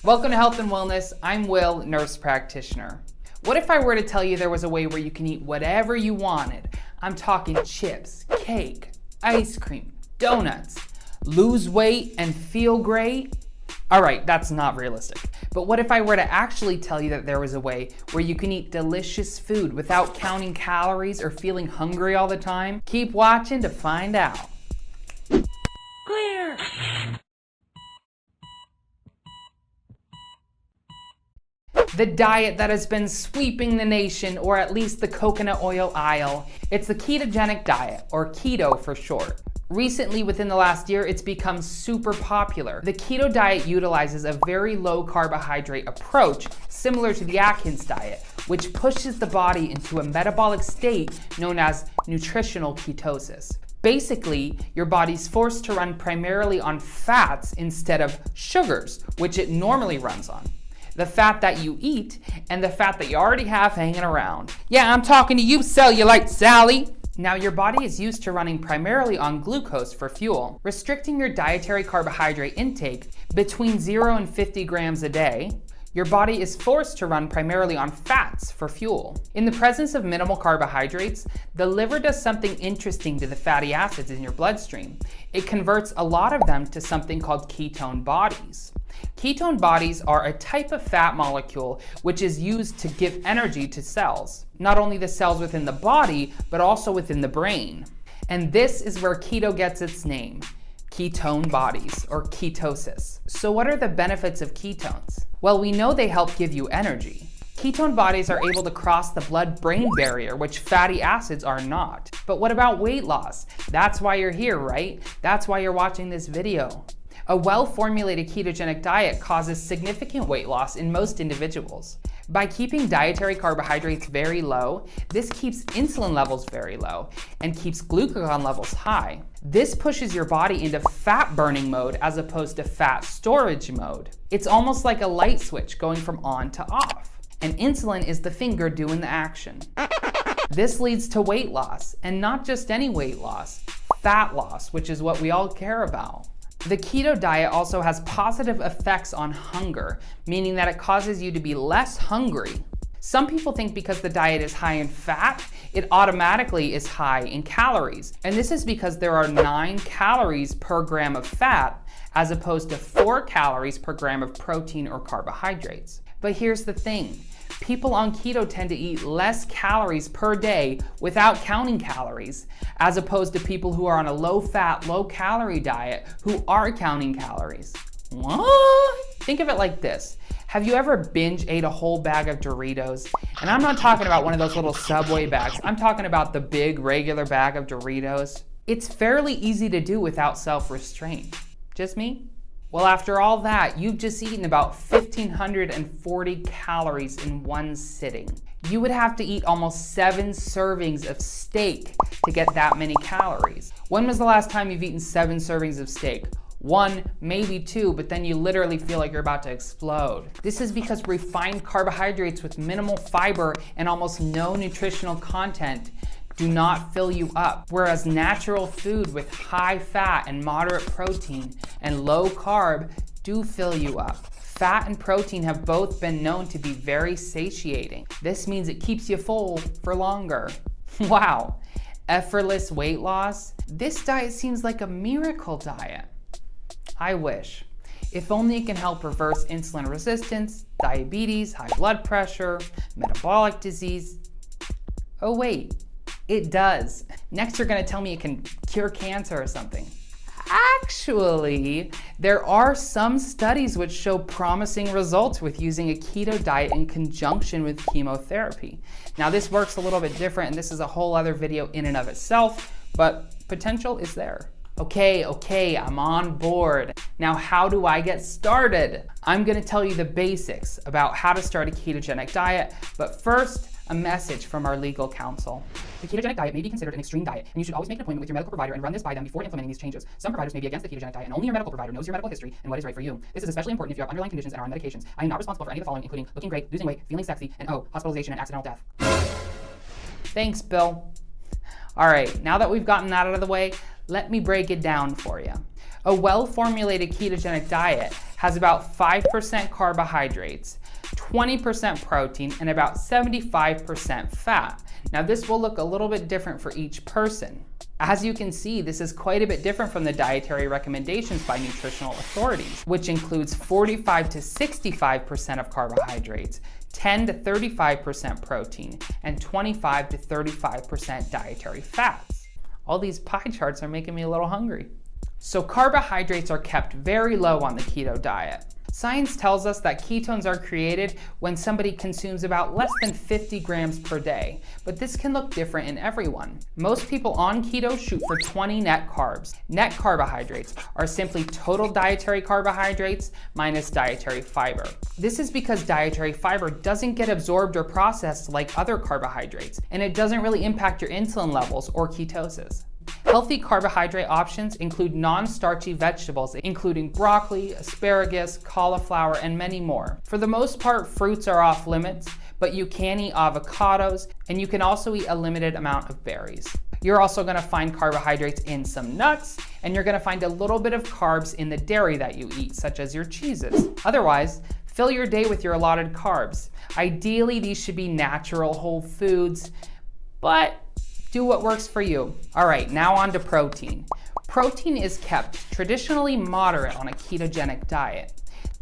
Welcome to Health and Wellness. I'm Will, nurse practitioner. What if I were to tell you there was a way where you can eat whatever you wanted? I'm talking chips, cake, ice cream, donuts, lose weight and feel great? All right, that's not realistic. But what if I were to actually tell you that there was a way where you can eat delicious food without counting calories or feeling hungry all the time? Keep watching to find out. Clear! The diet that has been sweeping the nation, or at least the coconut oil aisle. It's the Ketogenic Diet, or Keto for short. Recently, within the last year, it's become super popular. The Keto Diet utilizes a very low carbohydrate approach, similar to the Atkins diet, which pushes the body into a metabolic state known as nutritional ketosis. Basically, your body's forced to run primarily on fats instead of sugars, which it normally runs on. The fat that you eat and the fat that you already have hanging around. Yeah, I'm talking to you, Cellulite Sally. Now, your body is used to running primarily on glucose for fuel. Restricting your dietary carbohydrate intake between 0 and 50 grams a day, your body is forced to run primarily on fats for fuel. In the presence of minimal carbohydrates, the liver does something interesting to the fatty acids in your bloodstream. It converts a lot of them to something called ketone bodies. Ketone bodies are a type of fat molecule which is used to give energy to cells. Not only the cells within the body, but also within the brain. And this is where keto gets its name, ketone bodies, or ketosis. So what are the benefits of ketones? Well, we know they help give you energy. Ketone bodies are able to cross the blood-brain barrier, which fatty acids are not. But what about weight loss? That's why you're here, right? That's why you're watching this video. A well-formulated ketogenic diet causes significant weight loss in most individuals. By keeping dietary carbohydrates very low, this keeps insulin levels very low and keeps glucagon levels high. This pushes your body into fat burning mode as opposed to fat storage mode. It's almost like a light switch going from on to off, and insulin is the finger doing the action. This leads to weight loss, and not just any weight loss, fat loss, which is what we all care about. The keto diet also has positive effects on hunger, meaning that it causes you to be less hungry. Some people think because the diet is high in fat, it automatically is high in calories. And this is because there are 9 calories per gram of fat, as opposed to 4 calories per gram of protein or carbohydrates. But here's the thing. People on keto tend to eat less calories per day without counting calories, as opposed to people who are on a low-fat, low-calorie diet who are counting calories. What? Think of it like this. Have you ever binge ate a whole bag of Doritos? And I'm not talking about one of those little Subway bags. I'm talking about the big, regular bag of Doritos. It's fairly easy to do without self-restraint. Just me? Well, after all that, you've just eaten about 1,540 calories in one sitting. You would have to eat almost 7 servings of steak to get that many calories. When was the last time you've eaten 7 servings of steak? 1, maybe 2, but then you literally feel like you're about to explode. This is because refined carbohydrates with minimal fiber and almost no nutritional content do not fill you up, whereas natural food with high fat and moderate protein and low carb do fill you up. Fat and protein have both been known to be very satiating. This means it keeps you full for longer. Wow, effortless weight loss? This diet seems like a miracle diet. I wish. If only it can help reverse insulin resistance, diabetes, high blood pressure, metabolic disease. Oh wait. It does. Next, you're gonna tell me it can cure cancer or something. Actually, there are some studies which show promising results with using a keto diet in conjunction with chemotherapy. Now, this works a little bit different, and this is a whole other video in and of itself, but potential is there. Okay, I'm on board. Now, how do I get started? I'm gonna tell you the basics about how to start a ketogenic diet, but first, a message from our legal counsel. The ketogenic diet may be considered an extreme diet, and you should always make an appointment with your medical provider and run this by them before implementing these changes. Some providers may be against the ketogenic diet, and only your medical provider knows your medical history and what is right for you. This is especially important if you have underlying conditions and are on medications. I am not responsible for any of the following, including looking great, losing weight, feeling sexy, and hospitalization and accidental death. Thanks, Bill. All right, now that we've gotten that out of the way, let me break it down for you. A well-formulated ketogenic diet has about 5% carbohydrates, 20% protein, and about 75% fat. Now this will look a little bit different for each person. As you can see, this is quite a bit different from the dietary recommendations by nutritional authorities, which includes 45 to 65% of carbohydrates, 10 to 35% protein, and 25 to 35% dietary fats. All these pie charts are making me a little hungry. So carbohydrates are kept very low on the keto diet. Science tells us that ketones are created when somebody consumes about less than 50 grams per day, but this can look different in everyone. Most people on keto shoot for 20 net carbs. Net carbohydrates are simply total dietary carbohydrates minus dietary fiber. This is because dietary fiber doesn't get absorbed or processed like other carbohydrates, and it doesn't really impact your insulin levels or ketosis. Healthy carbohydrate options include non-starchy vegetables, including broccoli, asparagus, cauliflower, and many more. For the most part, fruits are off limits, but you can eat avocados, and you can also eat a limited amount of berries. You're also going to find carbohydrates in some nuts, and you're going to find a little bit of carbs in the dairy that you eat, such as your cheeses. Otherwise, fill your day with your allotted carbs. Ideally, these should be natural whole foods, but do what works for you. All right, now on to protein. Protein is kept traditionally moderate on a ketogenic diet.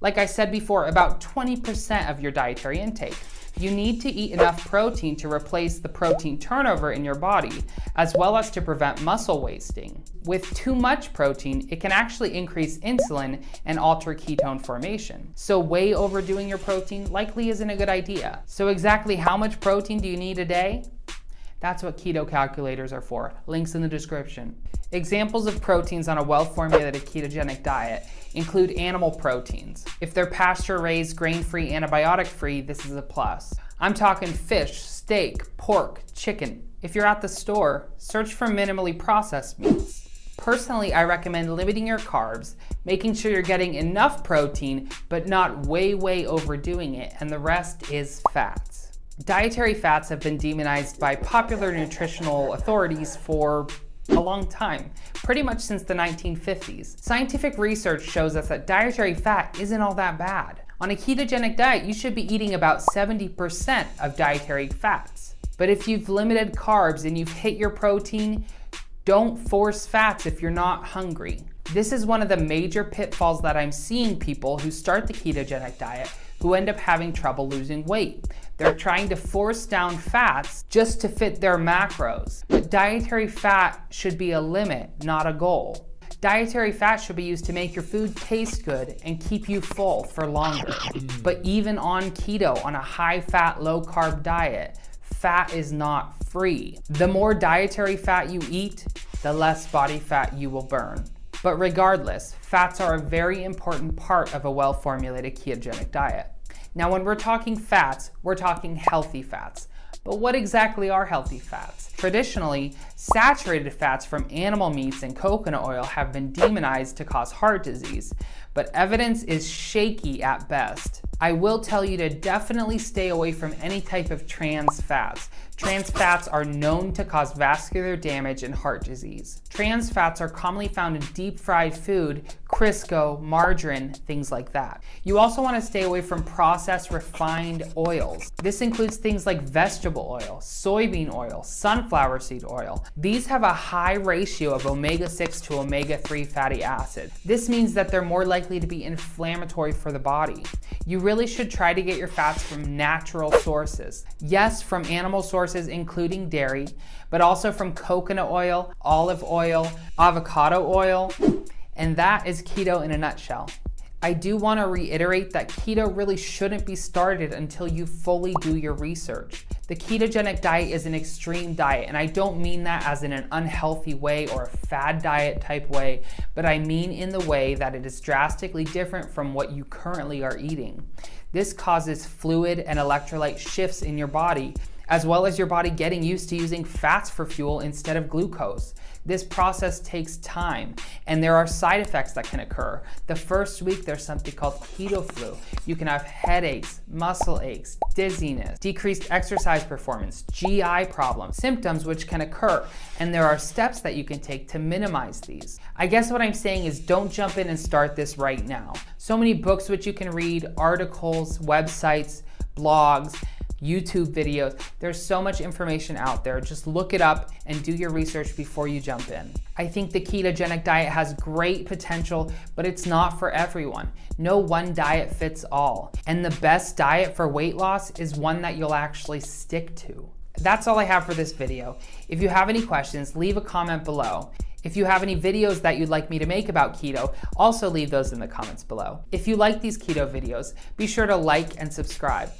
Like I said before, about 20% of your dietary intake. You need to eat enough protein to replace the protein turnover in your body, as well as to prevent muscle wasting. With too much protein, it can actually increase insulin and alter ketone formation. So way overdoing your protein likely isn't a good idea. So exactly how much protein do you need a day? That's what keto calculators are for. Links in the description. Examples of proteins on a well-formulated ketogenic diet include animal proteins. If they're pasture-raised, grain-free, antibiotic-free, this is a plus. I'm talking fish, steak, pork, chicken. If you're at the store, search for minimally processed meats. Personally, I recommend limiting your carbs, making sure you're getting enough protein, but not way overdoing it, and the rest is fats. Dietary fats have been demonized by popular nutritional authorities for a long time, pretty much since the 1950s. Scientific research shows us that dietary fat isn't all that bad. On a ketogenic diet, you should be eating about 70% of dietary fats. But if you've limited carbs and you've hit your protein, don't force fats if you're not hungry. This is one of the major pitfalls that I'm seeing people who start the ketogenic diet who end up having trouble losing weight. They're trying to force down fats just to fit their macros. But dietary fat should be a limit, not a goal. Dietary fat should be used to make your food taste good and keep you full for longer. But even on keto, on a high-fat, low-carb diet, fat is not free. The more dietary fat you eat, the less body fat you will burn. But regardless, fats are a very important part of a well-formulated ketogenic diet. Now, when we're talking fats, we're talking healthy fats. But what exactly are healthy fats? Traditionally, saturated fats from animal meats and coconut oil have been demonized to cause heart disease, but evidence is shaky at best. I will tell you to definitely stay away from any type of trans fats. Trans fats are known to cause vascular damage and heart disease. Trans fats are commonly found in deep-fried food, Crisco, margarine, things like that. You also want to stay away from processed refined oils. This includes things like vegetable oil, soybean oil, sunflower seed oil. These have a high ratio of omega-6 to omega-3 fatty acid. This means that they're more likely to be inflammatory for the body. You really should try to get your fats from natural sources. Yes, from animal sources including dairy, but also from coconut oil, olive oil, avocado oil, and that is keto in a nutshell. I do want to reiterate that keto really shouldn't be started until you fully do your research. The ketogenic diet is an extreme diet, and I don't mean that as in an unhealthy way or a fad diet type way, but I mean in the way that it is drastically different from what you currently are eating. This causes fluid and electrolyte shifts in your body, as well as your body getting used to using fats for fuel instead of glucose. This process takes time, and there are side effects that can occur. The first week, there's something called keto flu. You can have headaches, muscle aches, dizziness, decreased exercise performance, GI problems, symptoms which can occur, and there are steps that you can take to minimize these. I guess what I'm saying is don't jump in and start this right now. So many books which you can read, articles, websites, blogs, YouTube videos. There's so much information out there. Just look it up and do your research before you jump in. I think the ketogenic diet has great potential, but it's not for everyone. No one diet fits all. And the best diet for weight loss is one that you'll actually stick to. That's all I have for this video. If you have any questions, leave a comment below. If you have any videos that you'd like me to make about keto, also leave those in the comments below. If you like these keto videos, be sure to like and subscribe.